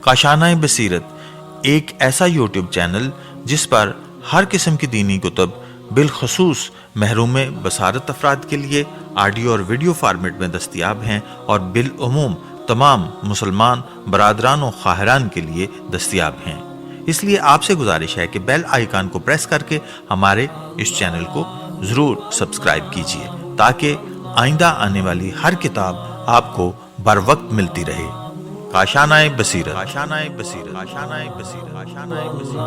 کاشانۂ بصیرت ایک ایسا یوٹیوب چینل جس پر ہر قسم کی دینی کتب بالخصوص محروم بصارت افراد کے لیے آڈیو اور ویڈیو فارمیٹ میں دستیاب ہیں اور بالعموم تمام مسلمان برادران و خواہران کے لیے دستیاب ہیں۔ اس لیے آپ سے گزارش ہے کہ بیل آئیکن کو پریس کر کے ہمارے اس چینل کو ضرور سبسکرائب کیجیے تاکہ آئندہ آنے والی ہر کتاب آپ کو بر وقت ملتی رہے۔ کاشانۂ بصیرت، کاشانۂ بصیرت، کاشانۂ بصیرت، کاشانۂ بصیرت۔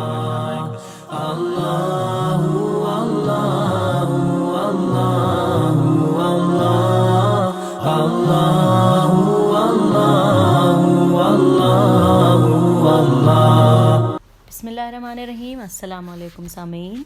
بسم اللہ الرحمن الرحیم۔ السلام علیکم سامعین،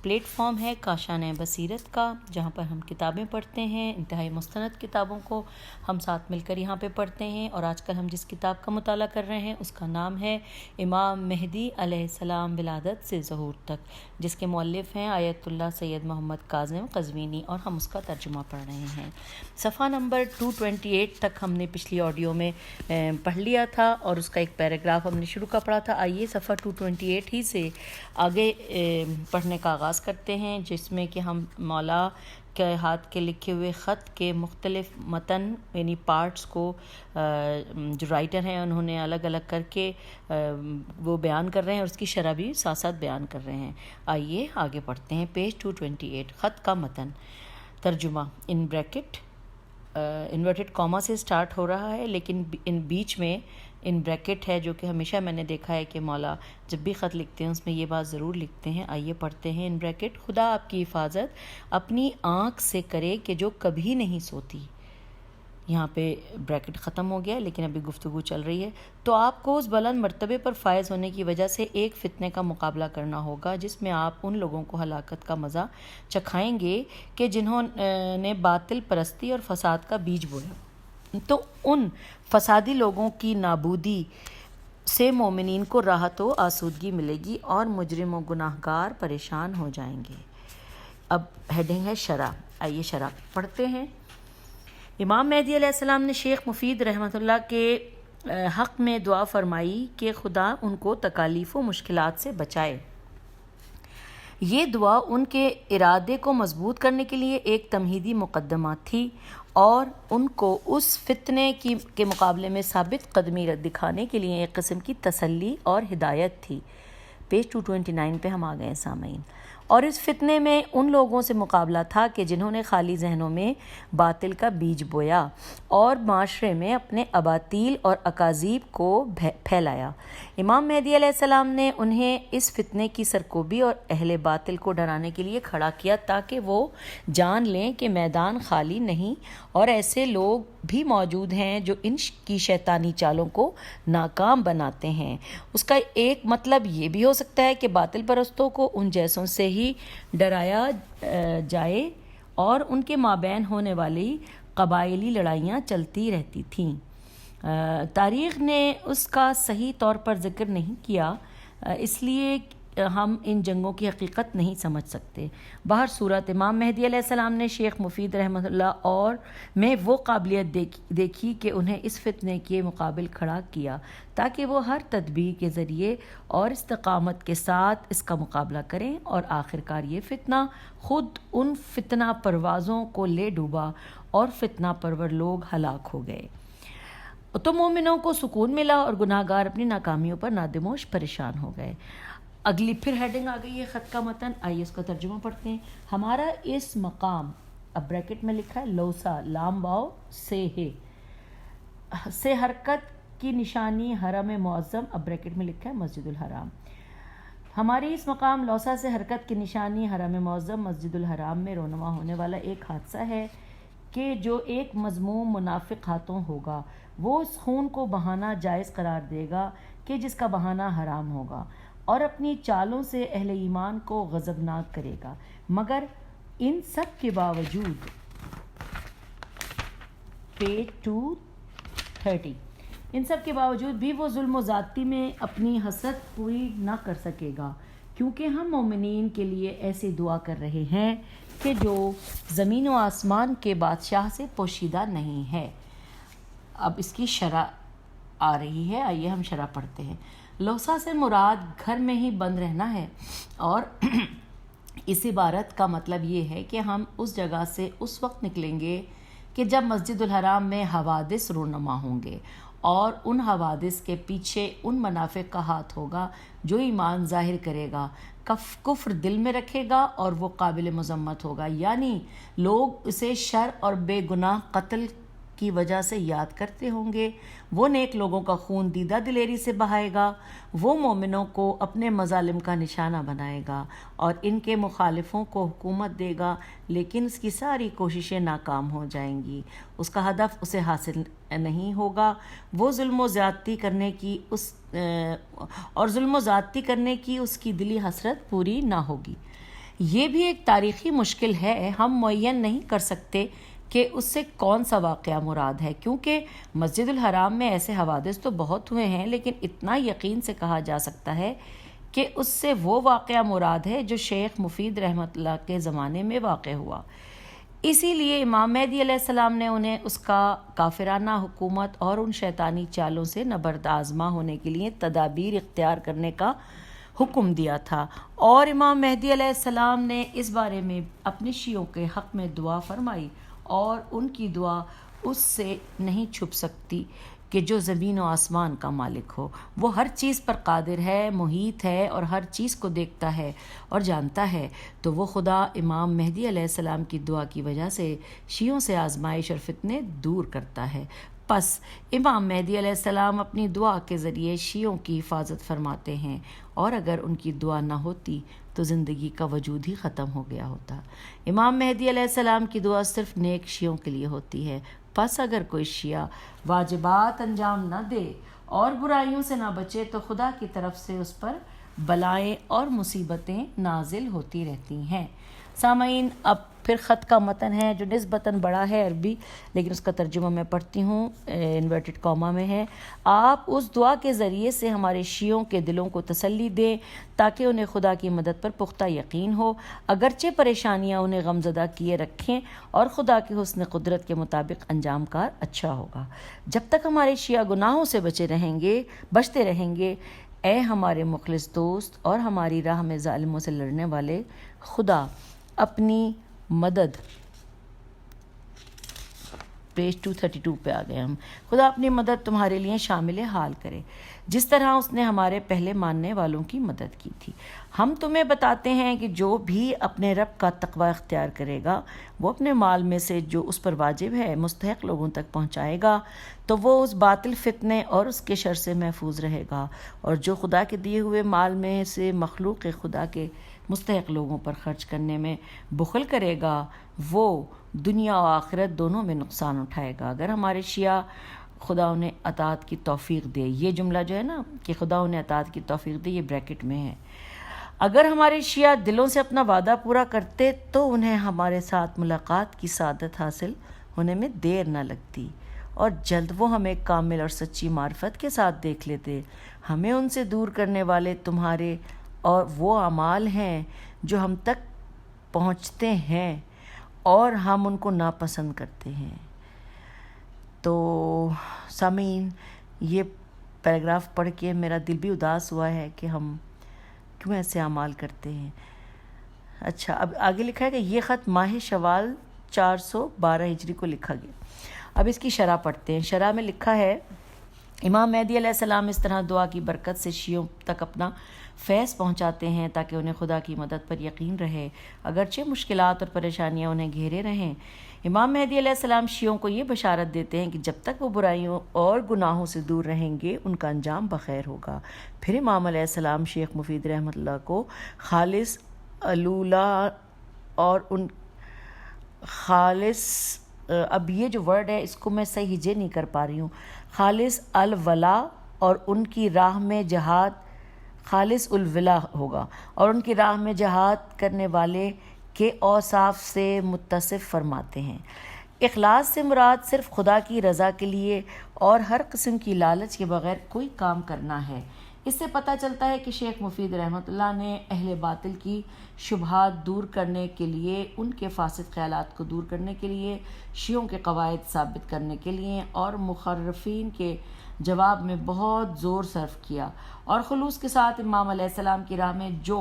پلیٹ فارم ہے کاشانۂ بصیرت کا، جہاں پر ہم کتابیں پڑھتے ہیں، انتہائی مستند کتابوں کو ہم ساتھ مل کر یہاں پہ پڑھتے ہیں۔ اور آج کل ہم جس کتاب کا مطالعہ کر رہے ہیں اس کا نام ہے امام مہدی علیہ السلام ولادت سے ظہور تک، جس کے مؤلف ہیں آیت اللہ سید محمد کاظم قزوینی، اور ہم اس کا ترجمہ پڑھ رہے ہیں۔ صفحہ نمبر 228 تک ہم نے پچھلی آڈیو میں پڑھ لیا تھا اور اس کا ایک پیراگراف ہم نے شروع کا پڑھا تھا۔ آئیے صفحہ 228 ہی سے آگے پڑھنے کا آغاز کرتے ہیں، جس میں کہ ہم مولا کے ہاتھ کے لکھے ہوئے خط کے مختلف متن یعنی پارٹس کو جو رائٹر ہیں انہوں نے الگ الگ کر کے وہ بیان کر رہے ہیں اور اس کی شرح بھی ساتھ ساتھ بیان کر رہے ہیں۔ آئیے آگے پڑھتے ہیں۔ پیج 228، خط کا متن، ترجمہ ان بریکٹ انورٹڈ کاما سے سٹارٹ ہو رہا ہے، لیکن ان بیچ میں ان بریکٹ ہے، جو کہ ہمیشہ میں نے دیکھا ہے کہ مولا جب بھی خط لکھتے ہیں اس میں یہ بات ضرور لکھتے ہیں۔ آئیے پڑھتے ہیں ان بریکٹ۔ خدا آپ کی حفاظت اپنی آنکھ سے کرے کہ جو کبھی نہیں سوتی۔ یہاں پہ بریکٹ ختم ہو گیا لیکن ابھی گفتگو چل رہی ہے۔ تو آپ کو اس بلند مرتبے پر فائز ہونے کی وجہ سے ایک فتنے کا مقابلہ کرنا ہوگا جس میں آپ ان لوگوں کو ہلاکت کا مزہ چکھائیں گے کہ جنہوں نے باطل پرستی اور فساد کا بیج بویا۔ تو ان فسادی لوگوں کی نابودی سے مومنین کو راحت و آسودگی ملے گی اور مجرم و گناہ گار پریشان ہو جائیں گے۔ اب ہیڈنگ ہے شرح۔ آئیے شرح پڑھتے ہیں۔ امام مہدی علیہ السلام نے شیخ مفید رحمۃ اللہ کے حق میں دعا فرمائی کہ خدا ان کو تکالیف و مشکلات سے بچائے۔ یہ دعا ان کے ارادے کو مضبوط کرنے کے لیے ایک تمہیدی مقدمہ تھی اور ان کو اس فتنے کے مقابلے میں ثابت قدمی دکھانے کے لیے ایک قسم کی تسلی اور ہدایت تھی۔ پیج 229 پہ ہم آ گئے سامعین۔ اور اس فتنے میں ان لوگوں سے مقابلہ تھا کہ جنہوں نے خالی ذہنوں میں باطل کا بیج بویا اور معاشرے میں اپنے اباطیل اور اکاذیب کو پھیلایا۔ امام مہدی علیہ السلام نے انہیں اس فتنے کی سرکوبی اور اہل باطل کو ڈرانے کے لیے کھڑا کیا تاکہ وہ جان لیں کہ میدان خالی نہیں اور ایسے لوگ بھی موجود ہیں جو ان کی شیطانی چالوں کو ناکام بناتے ہیں۔ اس کا ایک مطلب یہ بھی ہو سکتا ہے کہ باطل پرستوں کو ان جیسوں سے ہی ڈرایا جائے اور ان کے مابین ہونے والی قبائلی لڑائیاں چلتی رہتی تھیں۔ تاریخ نے اس کا صحیح طور پر ذکر نہیں کیا، اس لیے ہم ان جنگوں کی حقیقت نہیں سمجھ سکتے۔ بہر صورت امام مہدی علیہ السلام نے شیخ مفید رحمۃ اللہ اور میں وہ قابلیت دیکھی کہ انہیں اس فتنے کے مقابل کھڑا کیا تاکہ وہ ہر تدبیر کے ذریعے اور استقامت کے ساتھ اس کا مقابلہ کریں، اور آخرکار یہ فتنہ خود ان فتنہ پروازوں کو لے ڈوبا اور فتنہ پرور لوگ ہلاک ہو گئے۔ تو مومنوں کو سکون ملا اور گناہ گار اپنی ناکامیوں پر نادموش پریشان ہو گئے۔ اگلی پھر ہیڈنگ آ گئی ہے خط کا متن۔ آئیے اس کا ترجمہ پڑھتے ہیں۔ ہمارا اس مقام، اب بریکٹ میں لکھا ہے لوسا لام واو سے ہے، سے حرکت کی نشانی حرم معظم، اب بریکٹ میں لکھا ہے مسجد الحرام۔ ہماری اس مقام لوسا سے حرکت کی نشانی حرم معظم مسجد الحرام میں رونما ہونے والا ایک حادثہ ہے کہ جو ایک مذموم منافق ہاتھوں ہوگا، وہ اس خون کو بہانا جائز قرار دے گا کہ جس کا بہانا حرام ہوگا، اور اپنی چالوں سے اہل ایمان کو غضبناک کرے گا۔ مگر ان سب کے باوجود، پیج 230، ان سب کے باوجود بھی وہ ظلم و زیادتی میں اپنی حسرت پوری نہ کر سکے گا، کیونکہ ہم مومنین کے لیے ایسی دعا کر رہے ہیں کہ جو زمین و آسمان کے بادشاہ سے پوشیدہ نہیں ہے۔ اب اس کی شرح آ رہی ہے، آئیے ہم شرح پڑھتے ہیں۔ لوسا سے مراد گھر میں ہی بند رہنا ہے، اور اس عبارت کا مطلب یہ ہے کہ ہم اس جگہ سے اس وقت نکلیں گے کہ جب مسجد الحرام میں حوادث رونما ہوں گے، اور ان حوادث کے پیچھے ان منافع کا ہاتھ ہوگا جو ایمان ظاہر کرے گا، کفر دل میں رکھے گا اور وہ قابل مذمت ہوگا، یعنی لوگ اسے شر اور بے گناہ قتل کی وجہ سے یاد کرتے ہوں گے۔ وہ نیک لوگوں کا خون دیدہ دلیری سے بہائے گا، وہ مومنوں کو اپنے مظالم کا نشانہ بنائے گا اور ان کے مخالفوں کو حکومت دے گا، لیکن اس کی ساری کوششیں ناکام ہو جائیں گی، اس کا ہدف اسے حاصل نہیں ہوگا، وہ ظلم و زیادتی کرنے کی اس کی دلی حسرت پوری نہ ہوگی۔ یہ بھی ایک تاریخی مشکل ہے، ہم معین نہیں کر سکتے کہ اس سے کون سا واقعہ مراد ہے، کیونکہ مسجد الحرام میں ایسے حوادث تو بہت ہوئے ہیں، لیکن اتنا یقین سے کہا جا سکتا ہے کہ اس سے وہ واقعہ مراد ہے جو شیخ مفید رحمۃ اللہ کے زمانے میں واقع ہوا۔ اسی لیے امام مہدی علیہ السلام نے انہیں اس کا کافرانہ حکومت اور ان شیطانی چالوں سے نبرد آزما ہونے کے لیے تدابیر اختیار کرنے کا حکم دیا تھا، اور امام مہدی علیہ السلام نے اس بارے میں اپنے شیعوں کے حق میں دعا فرمائی، اور ان کی دعا اس سے نہیں چھپ سکتی کہ جو زمین و آسمان کا مالک ہو، وہ ہر چیز پر قادر ہے، محیط ہے اور ہر چیز کو دیکھتا ہے اور جانتا ہے، تو وہ خدا امام مہدی علیہ السلام کی دعا کی وجہ سے شیعوں سے آزمائش اور فتنے دور کرتا ہے۔ پس امام مہدی علیہ السلام اپنی دعا کے ذریعے شیعوں کی حفاظت فرماتے ہیں، اور اگر ان کی دعا نہ ہوتی تو زندگی کا وجود ہی ختم ہو گیا ہوتا۔ امام مہدی علیہ السلام کی دعا صرف نیک شیعوں کے لیے ہوتی ہے، پس اگر کوئی شیعہ واجبات انجام نہ دے اور برائیوں سے نہ بچے تو خدا کی طرف سے اس پر بلائیں اور مصیبتیں نازل ہوتی رہتی ہیں۔ سامعین، اب پھر خط کا متن ہے جو نسبتاً بڑا ہے، عربی، لیکن اس کا ترجمہ میں پڑھتی ہوں، انورٹڈ کاما میں ہے۔ آپ اس دعا کے ذریعے سے ہمارے شیعوں کے دلوں کو تسلی دیں تاکہ انہیں خدا کی مدد پر پختہ یقین ہو، اگرچہ پریشانیاں انہیں غمزدہ کیے رکھیں، اور خدا کے حسن قدرت کے مطابق انجام کار اچھا ہوگا۔ جب تک ہمارے شیعہ گناہوں سے بچتے رہیں گے، اے ہمارے مخلص دوست اور ہماری راہ میں ظالموں سے لڑنے والے، خدا اپنی مدد، پیج 232 پہ آ گئے ہم، خدا اپنی مدد تمہارے لیے شامل حال کرے، جس طرح اس نے ہمارے پہلے ماننے والوں کی مدد کی تھی۔ ہم تمہیں بتاتے ہیں کہ جو بھی اپنے رب کا تقوی اختیار کرے گا، وہ اپنے مال میں سے جو اس پر واجب ہے مستحق لوگوں تک پہنچائے گا، تو وہ اس باطل فتنے اور اس کے شر سے محفوظ رہے گا، اور جو خدا کے دیے ہوئے مال میں سے مخلوق خدا کے مستحق لوگوں پر خرچ کرنے میں بخل کرے گا، وہ دنیا و آخرت دونوں میں نقصان اٹھائے گا۔ اگر ہمارے شیعہ خدا انہیں اطاعت کی توفیق دے، یہ جملہ جو ہے نا کہ خدا انہیں اطاعت کی توفیق دے، یہ بریکٹ میں ہے، اگر ہمارے شیعہ دلوں سے اپنا وعدہ پورا کرتے تو انہیں ہمارے ساتھ ملاقات کی سعادت حاصل ہونے میں دیر نہ لگتی، اور جلد وہ ہمیں کامل اور سچی معرفت کے ساتھ دیکھ لیتے۔ ہمیں ان سے دور کرنے والے تمہارے اور وہ اعمال ہیں جو ہم تک پہنچتے ہیں، اور ہم ان کو ناپسند کرتے ہیں۔ تو سامعین، یہ پیراگراف پڑھ کے میرا دل بھی اداس ہوا ہے کہ ہم کیوں ایسے اعمال کرتے ہیں۔ اچھا، اب آگے لکھا ہے کہ یہ خط ماہ شوال 412 ہجری کو لکھا گیا۔ اب اس کی شرح پڑھتے ہیں۔ شرح میں لکھا ہے، امام مہدی علیہ السلام اس طرح دعا کی برکت سے شیعوں تک اپنا فیض پہنچاتے ہیں تاکہ انہیں خدا کی مدد پر یقین رہے، اگرچہ مشکلات اور پریشانیاں انہیں گھیرے رہیں۔ امام مہدی علیہ السلام شیعوں کو یہ بشارت دیتے ہیں کہ جب تک وہ برائیوں اور گناہوں سے دور رہیں گے ان کا انجام بخیر ہوگا۔ پھر امام علیہ السلام شیخ مفید رحمۃ اللہ کو خالص الولا اور ان خالص، اب یہ جو ورڈ ہے اس کو میں صحیح ہجے نہیں کر پا رہی ہوں، خالص الولا اور ان کی راہ میں جہاد، خالص الولا ہوگا، اور ان کی راہ میں جہاد کرنے والے کے اوصاف سے متصف فرماتے ہیں۔ اخلاص سے مراد صرف خدا کی رضا کے لیے اور ہر قسم کی لالچ کے بغیر کوئی کام کرنا ہے۔ اس سے پتہ چلتا ہے کہ شیخ مفید رحمۃ اللہ نے اہل باطل کی شبہات دور کرنے کے لیے، ان کے فاسد خیالات کو دور کرنے کے لیے، شیعوں کے قواعد ثابت کرنے کے لیے اور مخرفین کے جواب میں بہت زور صرف کیا، اور خلوص کے ساتھ امام علیہ السلام کی راہ میں جو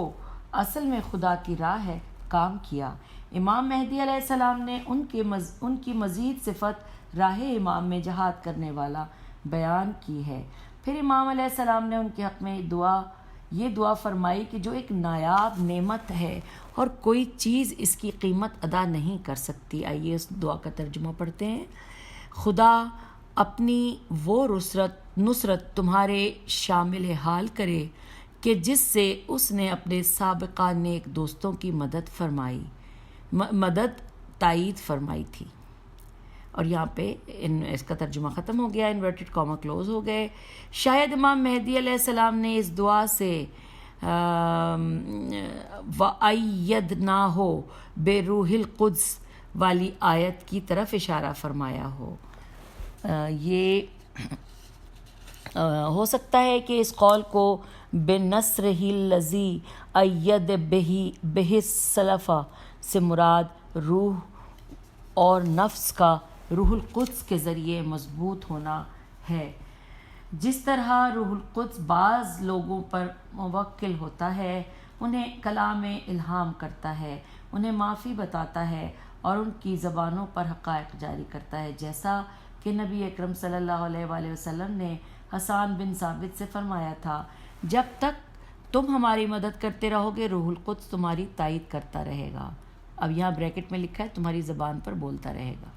اصل میں خدا کی راہ ہے کام کیا۔ امام مہدی علیہ السلام نے ان کی مزید صفت راہ امام میں جہاد کرنے والا بیان کی ہے۔ پھر امام علیہ السلام نے ان کے حق میں یہ دعا فرمائی کہ جو ایک نایاب نعمت ہے اور کوئی چیز اس کی قیمت ادا نہیں کر سکتی۔ آئیے اس دعا کا ترجمہ پڑھتے ہیں۔ خدا اپنی وہ نصرت تمہارے شامل حال کرے کہ جس سے اس نے اپنے سابقہ نیک دوستوں کی تائید فرمائی تھی۔ اور یہاں پہ اس کا ترجمہ ختم ہو گیا، انورٹڈ کاما کلوز ہو گئے۔ شاید امام مہدی علیہ السلام نے اس دعا سے وَأَيَّدْنَاهُ بِرُوحِ الْقُدْسِ والی آیت کی طرف اشارہ فرمایا ہو۔ یہ ہو سکتا ہے کہ اس قول کو بِنَصْرِهِ الَّذِي أَيَّدَ بِهِ السَّلَفَ سے مراد روح اور نفس کا روح القدس کے ذریعے مضبوط ہونا ہے۔ جس طرح روح القدس بعض لوگوں پر موکل ہوتا ہے، انہیں کلام الہام کرتا ہے، انہیں معافی بتاتا ہے اور ان کی زبانوں پر حقائق جاری کرتا ہے، جیسا کہ نبی اکرم صلی اللہ علیہ وآلہ وسلم نے حسان بن ثابت سے فرمایا تھا، جب تک تم ہماری مدد کرتے رہو گے روح القدس تمہاری تائید کرتا رہے گا۔ اب یہاں بریکٹ میں لکھا ہے تمہاری زبان پر بولتا رہے گا۔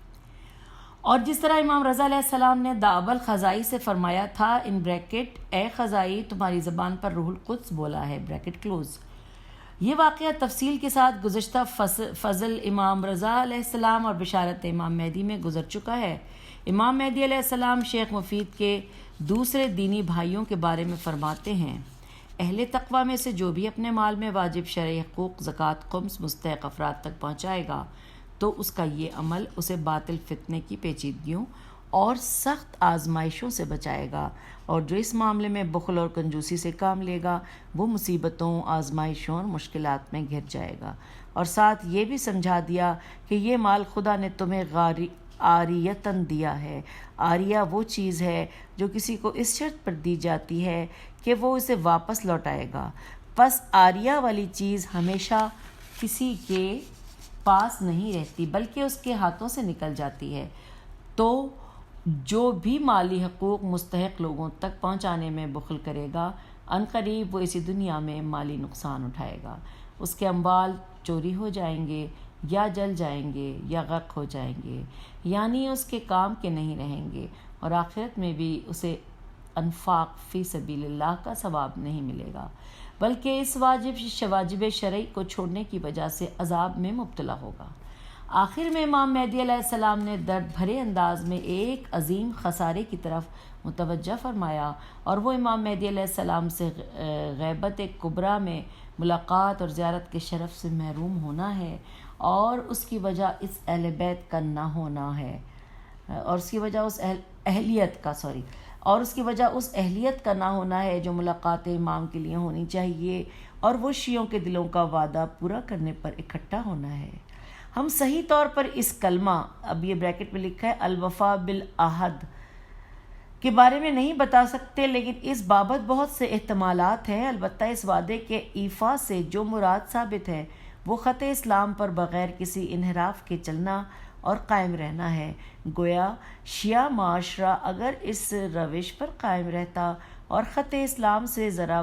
اور جس طرح امام رضا علیہ السلام نے دعوت خزائی سے فرمایا تھا ان بریکٹ اے خزائی تمہاری زبان پر روح القدس بولا ہے بریکٹ کلوز۔ یہ واقعہ تفصیل کے ساتھ گزشتہ فضل امام رضا علیہ السلام اور بشارت امام مہدی میں گزر چکا ہے۔ امام مہدی علیہ السلام شیخ مفید کے دوسرے دینی بھائیوں کے بارے میں فرماتے ہیں، اہل تقوی میں سے جو بھی اپنے مال میں واجب شرعی حقوق زکوٰۃ خمس مستحق افراد تک پہنچائے گا تو اس کا یہ عمل اسے باطل فتنے کی پیچیدگیوں اور سخت آزمائشوں سے بچائے گا، اور جو اس معاملے میں بخل اور کنجوسی سے کام لے گا وہ مصیبتوں، آزمائشوں اور مشکلات میں گر جائے گا۔ اور ساتھ یہ بھی سمجھا دیا کہ یہ مال خدا نے تمہیں عاریتاً دیا ہے۔ عاریہ وہ چیز ہے جو کسی کو اس شرط پر دی جاتی ہے کہ وہ اسے واپس لوٹائے گا، پس عاریہ والی چیز ہمیشہ کسی کے پاس نہیں رہتی بلکہ اس کے ہاتھوں سے نکل جاتی ہے، تو جو بھی مالی حقوق مستحق لوگوں تک پہنچانے میں بخل کرے گا عنقریب وہ اسی دنیا میں مالی نقصان اٹھائے گا، اس کے اموال چوری ہو جائیں گے یا جل جائیں گے یا غرق ہو جائیں گے، یعنی اس کے کام کے نہیں رہیں گے، اور آخرت میں بھی اسے انفاق فی سبیل اللہ کا ثواب نہیں ملے گا، بلکہ اس واجب شرعی کو چھوڑنے کی وجہ سے عذاب میں مبتلا ہوگا۔ آخر میں امام مہدی علیہ السلام نے درد بھرے انداز میں ایک عظیم خسارے کی طرف متوجہ فرمایا، اور وہ امام مہدی علیہ السلام سے غیبت کبریٰ میں ملاقات اور زیارت کے شرف سے محروم ہونا ہے، اور اس کی وجہ اس اہل بیت کا نہ ہونا ہے، اور اس کی وجہ اس اہلیت کا نہ ہونا ہے جو ملاقات امام کے لیے ہونی چاہیے، اور وہ شیعوں کے دلوں کا وعدہ پورا کرنے پر اکٹھا ہونا ہے۔ ہم صحیح طور پر اس کلمہ، اب یہ بریکٹ میں لکھا ہے الوفا بالعہد کے بارے میں نہیں بتا سکتے، لیکن اس بابت بہت سے احتمالات ہیں۔ البتہ اس وعدے کے ایفا سے جو مراد ثابت ہے وہ خط اسلام پر بغیر کسی انحراف کے چلنا اور قائم رہنا ہے۔ گویا شیعہ معاشرہ اگر اس روش پر قائم رہتا اور خط اسلام سے ذرہ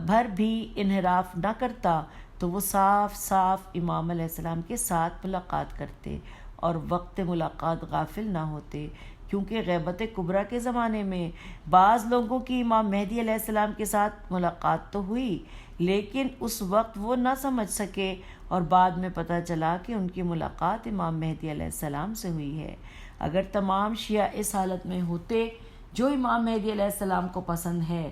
بھر بھی انحراف نہ کرتا تو وہ صاف صاف امام علیہ السلام کے ساتھ ملاقات کرتے اور وقت ملاقات غافل نہ ہوتے، کیونکہ غیبت کبریٰ کے زمانے میں بعض لوگوں کی امام مہدی علیہ السلام کے ساتھ ملاقات تو ہوئی، لیکن اس وقت وہ نہ سمجھ سکے، اور بعد میں پتہ چلا کہ ان کی ملاقات امام مہدی علیہ السلام سے ہوئی ہے۔ اگر تمام شیعہ اس حالت میں ہوتے جو امام مہدی علیہ السلام کو پسند ہے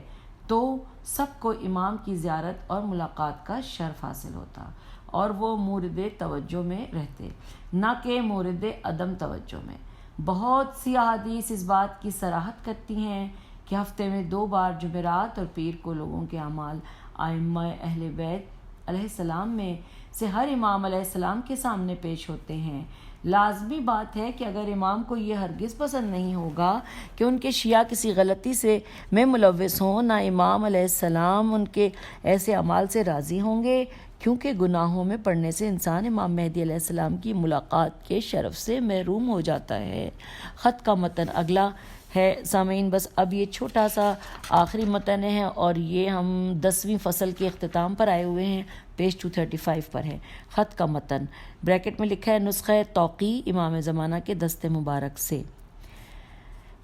تو سب کو امام کی زیارت اور ملاقات کا شرف حاصل ہوتا، اور وہ مورد توجہ میں رہتے، نہ کہ مورد عدم توجہ میں۔ بہت سی احادیث اس بات کی صراحت کرتی ہیں کہ ہفتے میں 2 بار جمعرات اور پیر کو لوگوں کے اعمال ائمہ اہل بیت علیہ السلام میں سے ہر امام علیہ السلام کے سامنے پیش ہوتے ہیں۔ لازمی بات ہے کہ اگر امام کو یہ ہرگز پسند نہیں ہوگا کہ ان کے شیعہ کسی غلطی سے میں ملوث ہوں، نہ امام علیہ السلام ان کے ایسے اعمال سے راضی ہوں گے، کیونکہ گناہوں میں پڑنے سے انسان امام مہدی علیہ السلام کی ملاقات کے شرف سے محروم ہو جاتا ہے۔ خط کا متن اگلا ہے سامعین، بس اب یہ چھوٹا سا آخری متن ہے اور یہ ہم 10ویں فصل کے اختتام پر آئے ہوئے ہیں، پیج 235 پر ہے۔ خط کا متن بریکٹ میں لکھا ہے نسخہ توقی امام زمانہ کے دست مبارک سے۔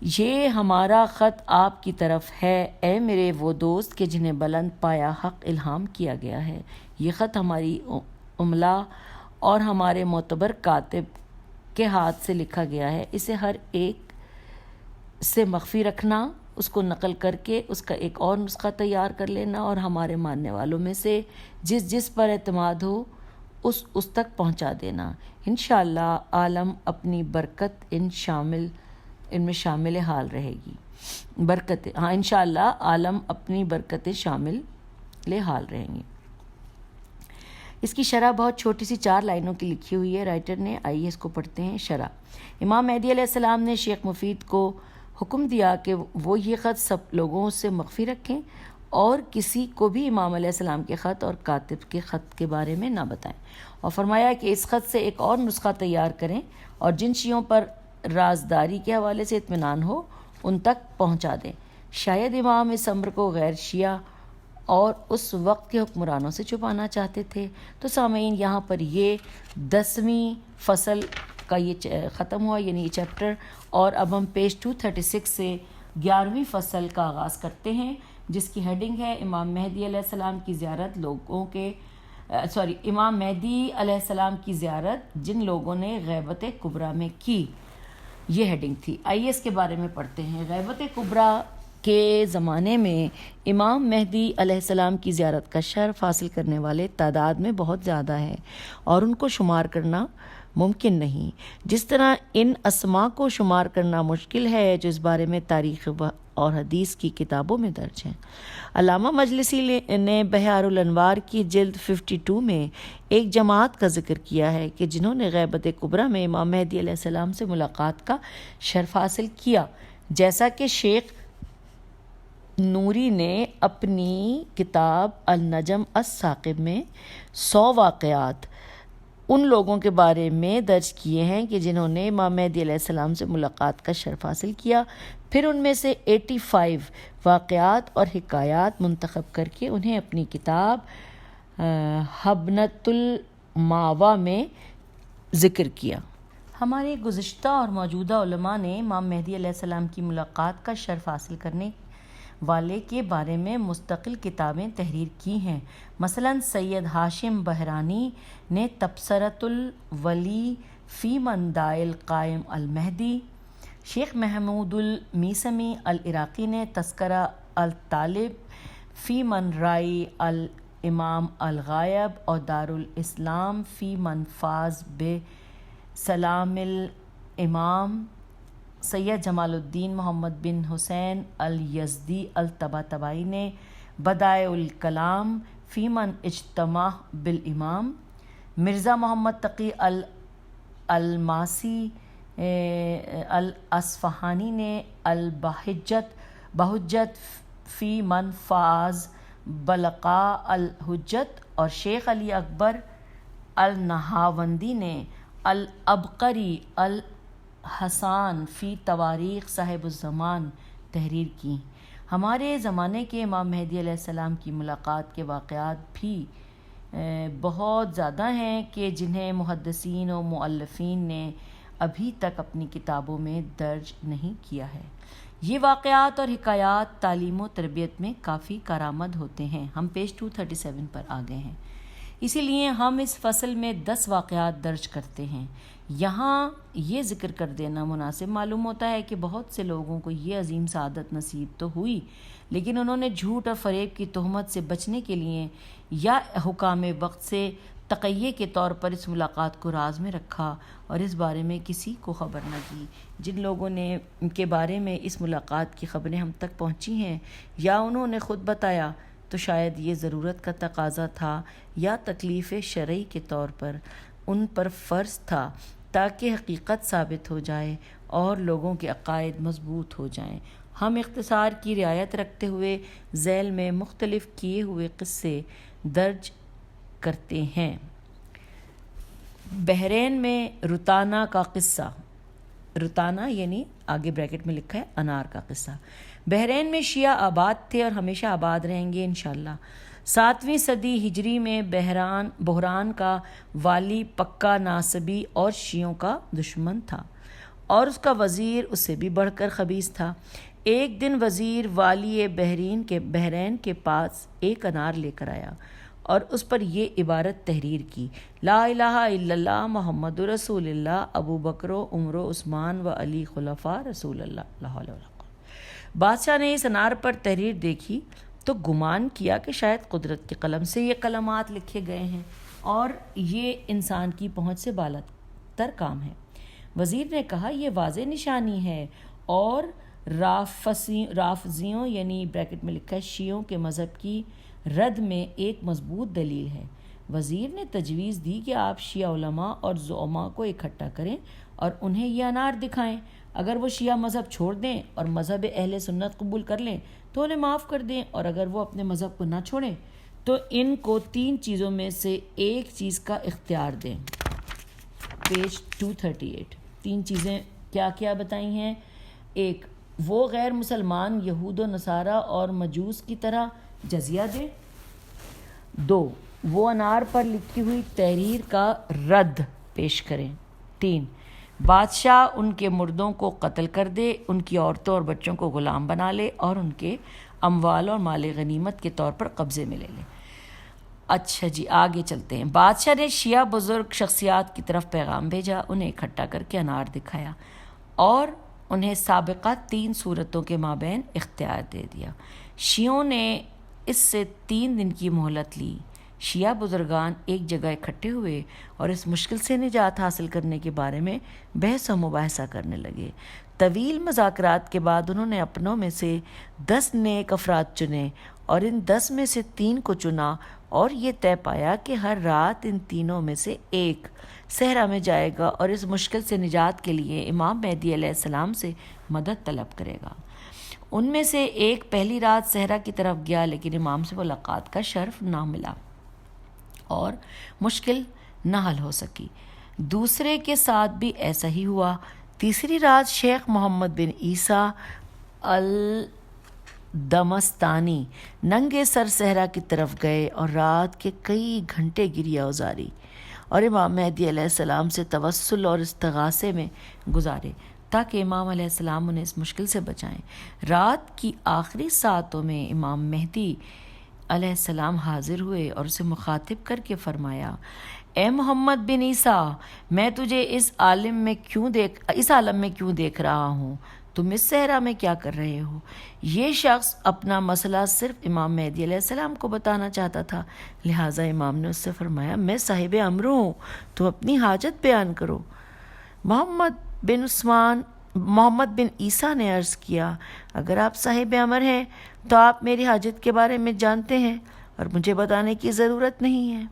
یہ ہمارا خط آپ کی طرف ہے اے میرے وہ دوست کہ جنہیں بلند پایا حق الہام کیا گیا ہے۔ یہ خط ہماری املا اور ہمارے معتبر کاتب کے ہاتھ سے لکھا گیا ہے۔ اسے ہر ایک سے مخفی رکھنا، اس کو نقل کر کے اس کا ایک اور نسخہ تیار کر لینا اور ہمارے ماننے والوں میں سے جس پر اعتماد ہو اس تک پہنچا دینا۔ انشاءاللہ عالم اپنی برکت ان میں شامل حال رہے گی۔ انشاءاللہ عالم اپنی برکت شامل حال رہیں گی۔ اس کی شرح بہت چھوٹی سی 4 لائنوں کی لکھی ہوئی ہے رائٹر نے، آئیے اس کو پڑھتے ہیں۔ شرح: امام مہدی علیہ السلام نے شیخ مفید کو حکم دیا کہ وہ یہ خط سب لوگوں سے مخفی رکھیں اور کسی کو بھی امام علیہ السلام کے خط اور کاتب کے خط کے بارے میں نہ بتائیں، اور فرمایا کہ اس خط سے ایک اور نسخہ تیار کریں اور جن شیعوں پر رازداری کے حوالے سے اطمینان ہو ان تک پہنچا دیں۔ شاید امام اس امر کو غیر شیعہ اور اس وقت کے حکمرانوں سے چھپانا چاہتے تھے۔ تو سامعین، یہاں پر یہ 10ویں فصل کا یہ ختم ہوا، یعنی یہ چیپٹر، اور اب ہم پیج 236 سے 11ویں فصل کا آغاز کرتے ہیں، جس کی ہیڈنگ ہے امام مہدی علیہ السلام کی زیارت امام مہدی علیہ السلام کی زیارت جن لوگوں نے غیبت کبریٰ میں کی، یہ ہیڈنگ تھی۔ آئیے اس کے بارے میں پڑھتے ہیں۔ غیبت کبریٰ کے زمانے میں امام مہدی علیہ السلام کی زیارت کا شرف حاصل کرنے والے تعداد میں بہت زیادہ ہے اور ان کو شمار کرنا ممکن نہیں، جس طرح ان اسماء کو شمار کرنا مشکل ہے جو اس بارے میں تاریخ اور حدیث کی کتابوں میں درج ہیں۔ علامہ مجلسی نے بحار الانوار کی جلد 52 میں ایک جماعت کا ذکر کیا ہے کہ جنہوں نے غیبت کبریٰ میں امام مہدی علیہ السلام سے ملاقات کا شرف حاصل کیا، جیسا کہ شیخ نوری نے اپنی کتاب النجم الثاقب میں 100 واقعات ان لوگوں کے بارے میں درج کیے ہیں کہ جنہوں نے امام مہدی علیہ السلام سے ملاقات کا شرف حاصل کیا، پھر ان میں سے 85 واقعات اور حکایات منتخب کر کے انہیں اپنی کتاب حبنۃ الماوا میں ذکر کیا۔ ہمارے گزشتہ اور موجودہ علماء نے امام مہدی علیہ السلام کی ملاقات کا شرف حاصل کرنے والے کے بارے میں مستقل کتابیں تحریر کی ہیں۔ مثلاً سید ہاشم بحرانی نے تبصرۃ الولی فی من داعی القائم المہدی، شیخ محمود المیثمی العراقی نے تذکرہ الطالب فی من رائی الامام الغائب اور دارالاسلام فی من فاز بسلام الامام، سید جمال الدین محمد بن حسین الیزدی الطباطبائی نے بدائع الکلام فی من اجتمع بالامام، مرزا محمد تقی الماسی الاصفہانی نے بہجت فی من فاز بلقاء الحجت، اور شیخ علی اکبر النہاوندی نے العبقری الحسان فی تواریخ صاحب الزمان تحریر کی۔ ہمارے زمانے کے امام مہدی علیہ السلام کی ملاقات کے واقعات بھی بہت زیادہ ہیں کہ جنہیں محدثین و مؤلفین نے ابھی تک اپنی کتابوں میں درج نہیں کیا ہے۔ یہ واقعات اور حکایات تعلیم و تربیت میں کافی کارآمد ہوتے ہیں۔ ہم پیج 237 پر آ گئے ہیں، اسی لیے ہم اس فصل میں 10 واقعات درج کرتے ہیں۔ یہاں یہ ذکر کر دینا مناسب معلوم ہوتا ہے کہ بہت سے لوگوں کو یہ عظیم سعادت نصیب تو ہوئی، لیکن انہوں نے جھوٹ اور فریب کی تہمت سے بچنے کے لیے یا حکام وقت سے تقیے کے طور پر اس ملاقات کو راز میں رکھا اور اس بارے میں کسی کو خبر نہ کی۔ جن لوگوں نے ان کے بارے میں اس ملاقات کی خبریں ہم تک پہنچی ہیں یا انہوں نے خود بتایا تو شاید یہ ضرورت کا تقاضا تھا یا تکلیف شرعی کے طور پر ان پر فرض تھا تاکہ حقیقت ثابت ہو جائے اور لوگوں کے عقائد مضبوط ہو جائیں۔ ہم اختصار کی رعایت رکھتے ہوئے ذیل میں مختلف کیے ہوئے قصے درج کرتے ہیں۔ بحرین میں رتانہ کا قصہ، رتانہ یعنی آگے بریکٹ میں لکھا ہے انار کا قصہ۔ بحرین میں شیعہ آباد تھے اور ہمیشہ آباد رہیں گے انشاءاللہ۔ 7ویں صدی ہجری میں بحران کا والی پکا ناصبی اور شیعوں کا دشمن تھا اور اس کا وزیر اس سے بھی بڑھ کر خبیث تھا۔ ایک دن وزیر والی بحرین کے پاس ایک انار لے کر آیا اور اس پر یہ عبارت تحریر کی: لا الہ الا اللہ محمد رسول اللہ، ابو بکر و عمر و عثمان و علی خلفاء رسول اللہ، لا حول ولا قوة۔ بادشاہ نے اس انار پر تحریر دیکھی تو گمان کیا کہ شاید قدرت کے قلم سے یہ کلمات لکھے گئے ہیں اور یہ انسان کی پہنچ سے بالا تر کام ہے۔ وزیر نے کہا یہ واضح نشانی ہے اور رافضیوں یعنی بریکٹ میں لکھا ہے شیعوں کے مذہب کی رد میں ایک مضبوط دلیل ہے۔ وزیر نے تجویز دی کہ آپ شیعہ علماء اور زعماء کو اکٹھا کریں اور انہیں یہ انار دکھائیں۔ اگر وہ شیعہ مذہب چھوڑ دیں اور مذہب اہل سنت قبول کر لیں تو انہیں معاف کر دیں، اور اگر وہ اپنے مذہب کو نہ چھوڑیں تو ان کو 3 چیزوں میں سے ایک چیز کا اختیار دیں۔ پیج 238۔ 3 چیزیں کیا کیا بتائی ہیں؟ 1، وہ غیر مسلمان یہود و نصارہ اور مجوس کی طرح جزیہ دیں۔ 2، وہ انار پر لکھی ہوئی تحریر کا رد پیش کریں۔ 3، بادشاہ ان کے مردوں کو قتل کر دے، ان کی عورتوں اور بچوں کو غلام بنا لے اور ان کے اموال اور مال غنیمت کے طور پر قبضے میں لے لے۔ اچھا جی، آگے چلتے ہیں۔ بادشاہ نے شیعہ بزرگ شخصیات کی طرف پیغام بھیجا، انہیں اکٹھا کر کے انار دکھایا اور انہیں سابقہ 3 صورتوں کے مابین اختیار دے دیا۔ شیعوں نے اس سے 3 دن کی مہلت لی۔ شیعہ بزرگان ایک جگہ اکٹھے ہوئے اور اس مشکل سے نجات حاصل کرنے کے بارے میں بحث و مباحثہ کرنے لگے۔ طویل مذاکرات کے بعد انہوں نے اپنوں میں سے 10 نیک افراد چنے اور ان 10 میں سے 3 کو چنا اور یہ طے پایا کہ ہر رات ان تینوں میں سے ایک صحرا میں جائے گا اور اس مشکل سے نجات کے لیے امام مہدی علیہ السلام سے مدد طلب کرے گا۔ ان میں سے ایک پہلی رات صحرا کی طرف گیا لیکن امام سے ملاقات کا شرف نہ ملا اور مشکل نہ حل ہو سکی۔ دوسرے کے ساتھ بھی ایسا ہی ہوا۔ تیسری رات شیخ محمد بن عیسیٰ الدمستانی ننگے سر صحرا کی طرف گئے اور رات کے کئی گھنٹے گریہ ازاری اور امام مہدی علیہ السلام سے توسل اور استغاثے میں گزارے تاکہ امام علیہ السلام انہیں اس مشکل سے بچائیں۔ رات کی آخری ساعتوں میں امام مہدی علیہ السلام حاضر ہوئے اور اسے مخاطب کر کے فرمایا: اے محمد بن عیسیٰ، میں تجھے اس عالم میں کیوں دیکھ رہا ہوں؟ تم اس صحرا میں کیا کر رہے ہو؟ یہ شخص اپنا مسئلہ صرف امام مہدی علیہ السلام کو بتانا چاہتا تھا، لہٰذا امام نے اس سے فرمایا: میں صاحب امر ہوں، تم اپنی حاجت بیان کرو۔ محمد بن عیسیٰ نے عرض کیا: اگر آپ صاحب امر ہیں تو آپ میری حاجت کے بارے میں جانتے ہیں اور مجھے بتانے کی ضرورت نہیں ہے۔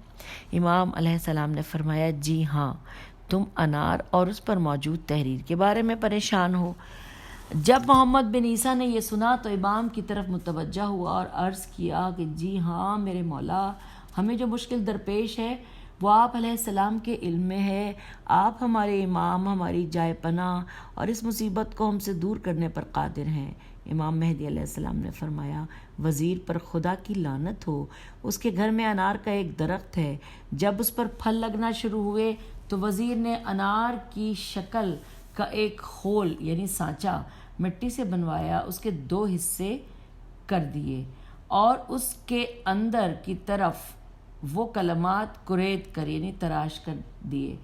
امام علیہ السلام نے فرمایا: جی ہاں، تم انار اور اس پر موجود تحریر کے بارے میں پریشان ہو۔ جب محمد بن عیسیٰ نے یہ سنا تو امام کی طرف متوجہ ہوا اور عرض کیا کہ جی ہاں میرے مولا، ہمیں جو مشکل درپیش ہے وہ آپ علیہ السلام کے علم میں ہے۔ آپ ہمارے امام، ہماری جائے پناہ اور اس مصیبت کو ہم سے دور کرنے پر قادر ہیں۔ امام مہدی علیہ السلام نے فرمایا: وزیر پر خدا کی لعنت ہو، اس کے گھر میں انار کا ایک درخت ہے۔ جب اس پر پھل لگنا شروع ہوئے تو وزیر نے انار کی شکل کا ایک خول یعنی سانچہ مٹی سے بنوایا، اس کے 2 حصے کر دیے اور اس کے اندر کی طرف وہ کلمات قرید کر یعنی تراش کر دیے،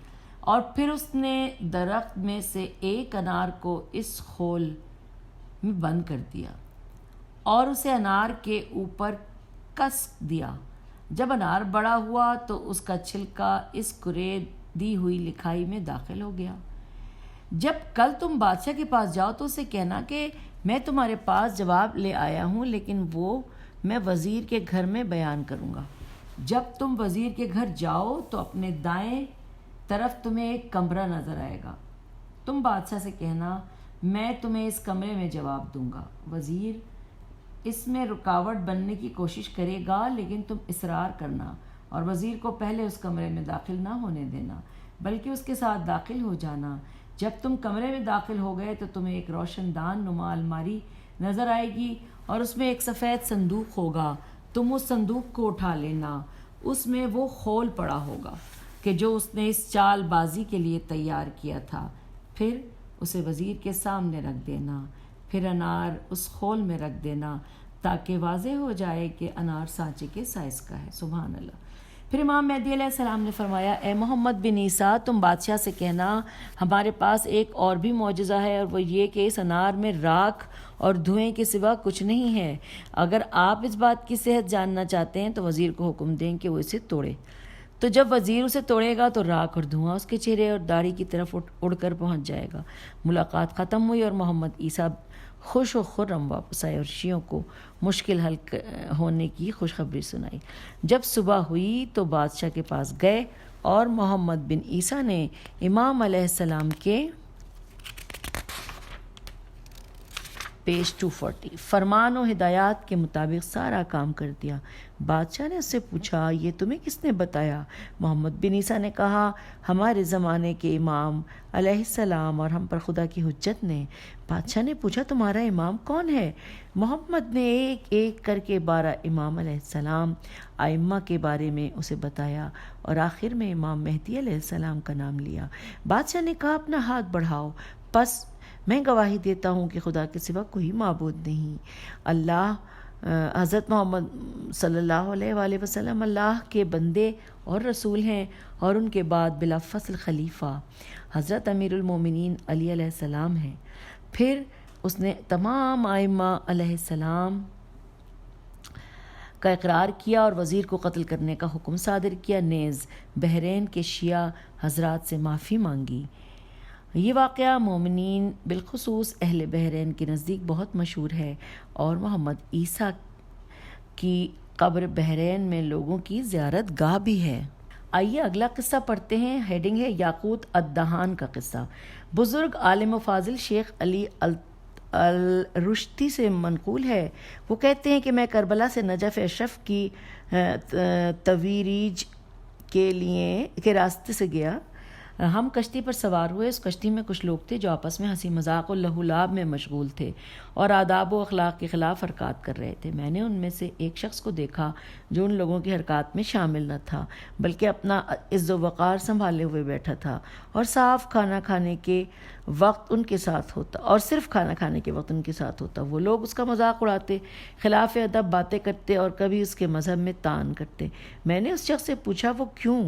اور پھر اس نے درخت میں سے ایک انار کو اس خول میں بند کر دیا اور اسے انار کے اوپر کس دیا۔ جب انار بڑا ہوا تو اس کا چھلکا اس کریدی ہوئی لکھائی میں داخل ہو گیا۔ جب کل تم بادشاہ کے پاس جاؤ تو اسے کہنا کہ میں تمہارے پاس جواب لے آیا ہوں، لیکن وہ میں وزیر کے گھر میں بیان کروں گا۔ جب تم وزیر کے گھر جاؤ تو اپنے دائیں طرف تمہیں ایک کمرہ نظر آئے گا۔ تم بادشاہ سے کہنا میں تمہیں اس کمرے میں جواب دوں گا۔ وزیر اس میں رکاوٹ بننے کی کوشش کرے گا، لیکن تم اصرار کرنا اور وزیر کو پہلے اس کمرے میں داخل نہ ہونے دینا، بلکہ اس کے ساتھ داخل ہو جانا۔ جب تم کمرے میں داخل ہو گئے تو تمہیں ایک روشن دان نما الماری نظر آئے گی اور اس میں ایک سفید صندوق ہوگا۔ تم اس صندوق کو اٹھا لینا، اس میں وہ خول پڑا ہوگا کہ جو اس نے اس چال بازی کے لیے تیار کیا تھا۔ پھر اسے وزیر کے سامنے رکھ دینا، پھر انار اس خول میں رکھ دینا تاکہ واضح ہو جائے کہ انار سانچے کے سائز کا ہے۔ سبحان اللہ۔ پھر امام مہدی علیہ السلام نے فرمایا اے محمد بن عیسیٰ، تم بادشاہ سے کہنا ہمارے پاس ایک اور بھی معجزہ ہے، اور وہ یہ کہ اس انار میں راکھ اور دھوئیں کے سوا کچھ نہیں ہے۔ اگر آپ اس بات کی صحت جاننا چاہتے ہیں تو وزیر کو حکم دیں کہ وہ اسے توڑے۔ تو جب وزیر اسے توڑے گا تو راکھ اور دھواں اس کے چہرے اور داڑھی کی طرف اڑ کر پہنچ جائے گا۔ ملاقات ختم ہوئی اور محمد عیسیٰ خوش و خرم واپس آئے اور شیعوں کو مشکل حل ہونے کی خوشخبری سنائی۔ جب صبح ہوئی تو بادشاہ کے پاس گئے اور محمد بن عیسیٰ نے امام علیہ السلام کے پیج 240 فرمان و ہدایات کے مطابق سارا کام کر دیا۔ بادشاہ نے اس سے پوچھا یہ تمہیں کس نے بتایا؟ محمد بن عیسیٰ نے کہا ہمارے زمانے کے امام علیہ السلام اور ہم پر خدا کی حجت نے۔ بادشاہ نے پوچھا تمہارا امام کون ہے؟ محمد نے ایک ایک کر کے 12 امام علیہ السلام ائمہ کے بارے میں اسے بتایا اور آخر میں امام مہدی علیہ السلام کا نام لیا۔ بادشاہ نے کہا اپنا ہاتھ بڑھاؤ، پس میں گواہی دیتا ہوں کہ خدا کے سوا کوئی معبود نہیں۔ اللہ حضرت محمد صلی اللہ علیہ وآلہ وسلم اللہ کے بندے اور رسول ہیں، اور ان کے بعد بلا فصل خلیفہ حضرت امیر المومنین علی علیہ السلام ہیں۔ پھر اس نے تمام ائمہ علیہ السلام کا اقرار کیا اور وزیر کو قتل کرنے کا حکم صادر کیا، نیز بحرین کے شیعہ حضرات سے معافی مانگی۔ یہ واقعہ مومنین بالخصوص اہل بحرین کے نزدیک بہت مشہور ہے، اور محمد عیسیٰ کی قبر بحرین میں لوگوں کی زیارت گاہ بھی ہے۔ آئیے اگلا قصہ پڑھتے ہیں۔ ہیڈنگ ہے یاقوت الدہان کا قصہ۔ بزرگ عالم و فاضل شیخ علی الرشتی سے منقول ہے، وہ کہتے ہیں کہ میں کربلا سے نجف اشرف کی تویریج کے راستے سے گیا۔ ہم کشتی پر سوار ہوئے۔ اس کشتی میں کچھ لوگ تھے جو آپس میں ہنسی مذاق اور لہو لعب میں مشغول تھے اور آداب و اخلاق کے خلاف حرکات کر رہے تھے۔ میں نے ان میں سے ایک شخص کو دیکھا جو ان لوگوں کی حرکات میں شامل نہ تھا، بلکہ اپنا عز و وقار سنبھالے ہوئے بیٹھا تھا اور صرف کھانا کھانے کے وقت ان کے ساتھ ہوتا۔ وہ لوگ اس کا مذاق اڑاتے، خلاف ادب باتیں کرتے اور کبھی اس کے مذہب میں طعن کرتے۔ میں نے اس شخص سے پوچھا وہ کیوں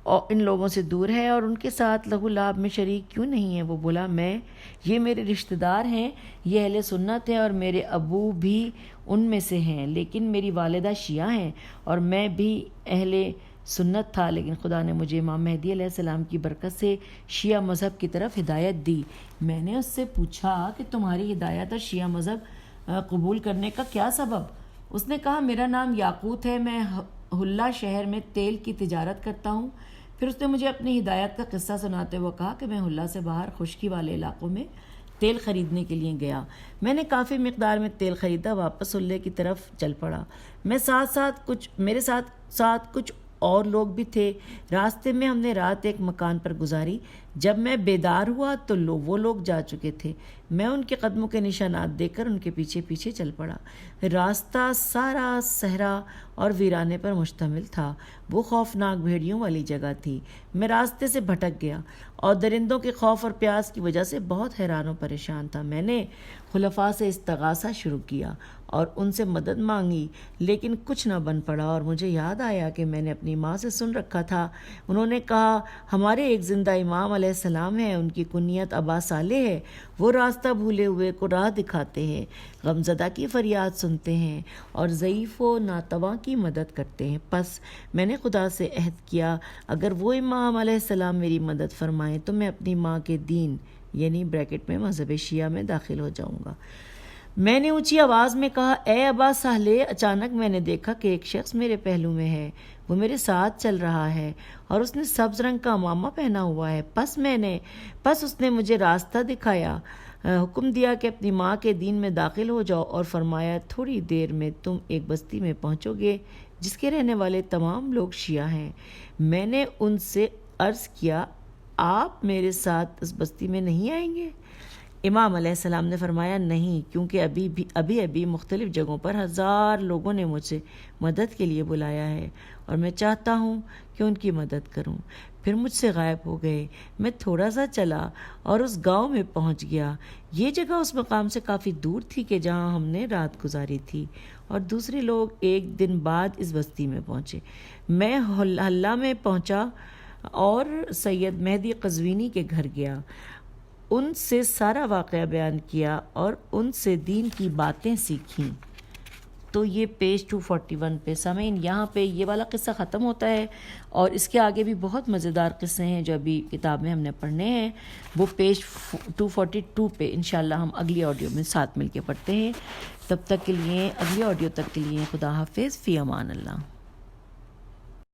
اور ان لوگوں سے دور ہے اور ان کے ساتھ لہو لعب میں شریک کیوں نہیں ہے؟ وہ بولا یہ میرے رشتہ دار ہیں، یہ اہل سنت ہیں اور میرے ابو بھی ان میں سے ہیں، لیکن میری والدہ شیعہ ہیں اور میں بھی اہل سنت تھا، لیکن خدا نے مجھے امام مہدی علیہ السلام کی برکت سے شیعہ مذہب کی طرف ہدایت دی۔ میں نے اس سے پوچھا کہ تمہاری ہدایت اور شیعہ مذہب قبول کرنے کا کیا سبب؟ اس نے کہا میرا نام یاقوت ہے، میں حلہ شہر میں تیل کی تجارت کرتا ہوں۔ پھر اس نے مجھے اپنی ہدایت کا قصہ سناتے ہوئے کہا کہ میں حلہ سے باہر خشکی والے علاقوں میں تیل خریدنے کے لیے گیا۔ میں نے کافی مقدار میں تیل خریدا، واپس حلے کی طرف چل پڑا۔ میرے ساتھ کچھ اور لوگ بھی تھے۔ راستے میں ہم نے رات ایک مکان پر گزاری۔ جب میں بیدار ہوا تو وہ لوگ جا چکے تھے۔ میں ان کے قدموں کے نشانات دیکھ کر ان کے پیچھے پیچھے چل پڑا۔ راستہ سارا صحرا اور ویرانے پر مشتمل تھا۔ وہ خوفناک بھیڑیوں والی جگہ تھی۔ میں راستے سے بھٹک گیا اور درندوں کے خوف اور پیاس کی وجہ سے بہت حیران و پریشان تھا۔ میں نے خلفاء سے استغاثہ شروع کیا اور ان سے مدد مانگی، لیکن کچھ نہ بن پڑا، اور مجھے یاد آیا کہ میں نے اپنی ماں سے سن رکھا تھا۔ انہوں نے کہا ہمارے ایک زندہ امام علیہ السلام ہیں، ان کی کنیت ابا صالح ہے، وہ راستہ بھولے ہوئے کو راہ دکھاتے ہیں، غمزدہ کی فریاد سنتے ہیں اور ضعیف و ناتواں کی مدد کرتے ہیں. پس میں نے خدا سے عہد کیا اگر وہ امام علیہ السلام میری مدد فرمائیں تو میں اپنی ماں کے دین یعنی بریکٹ میں مذہب شیعہ میں داخل ہو جاؤں گا. میں نے اونچی آواز میں کہا اے ابا سہلے. اچانک میں نے دیکھا کہ ایک شخص میرے پہلو میں ہے. وہ میرے ساتھ چل رہا ہے اور اس نے سبز رنگ کا عمامہ پہنا ہوا ہے. پس اس نے مجھے راستہ دکھایا، حکم دیا کہ اپنی ماں کے دین میں داخل ہو جاؤ اور فرمایا تھوڑی دیر میں تم ایک بستی میں پہنچو گے جس کے رہنے والے تمام لوگ شیعہ ہیں. میں نے ان سے عرض کیا آپ میرے ساتھ اس بستی میں نہیں آئیں گے؟ امام علیہ السلام نے فرمایا نہیں، کیونکہ ابھی مختلف جگہوں پر 1000 لوگوں نے مجھے مدد کے لیے بلایا ہے اور میں چاہتا ہوں کہ ان کی مدد کروں. پھر مجھ سے غائب ہو گئے. میں تھوڑا سا چلا اور اس گاؤں میں پہنچ گیا. یہ جگہ اس مقام سے کافی دور تھی کہ جہاں ہم نے رات گزاری تھی اور دوسرے لوگ ایک دن بعد اس بستی میں پہنچے. میں حلہ میں پہنچا اور سید مہدی قزوینی کے گھر گیا. ان سے سارا واقعہ بیان کیا اور ان سے دین کی باتیں سیکھیں. تو یہ پیج 241 پہ سامعین یہاں پہ یہ والا قصہ ختم ہوتا ہے اور اس کے آگے بھی بہت مزیدار قصے ہیں جو ابھی کتاب میں ہم نے پڑھنے ہیں. وہ پیج 242 پہ انشاءاللہ ہم اگلی آڈیو میں ساتھ مل کے پڑھتے ہیں. تب تک کے لیے اگلی آڈیو تک کے لیے خدا حافظ، فی امان اللہ.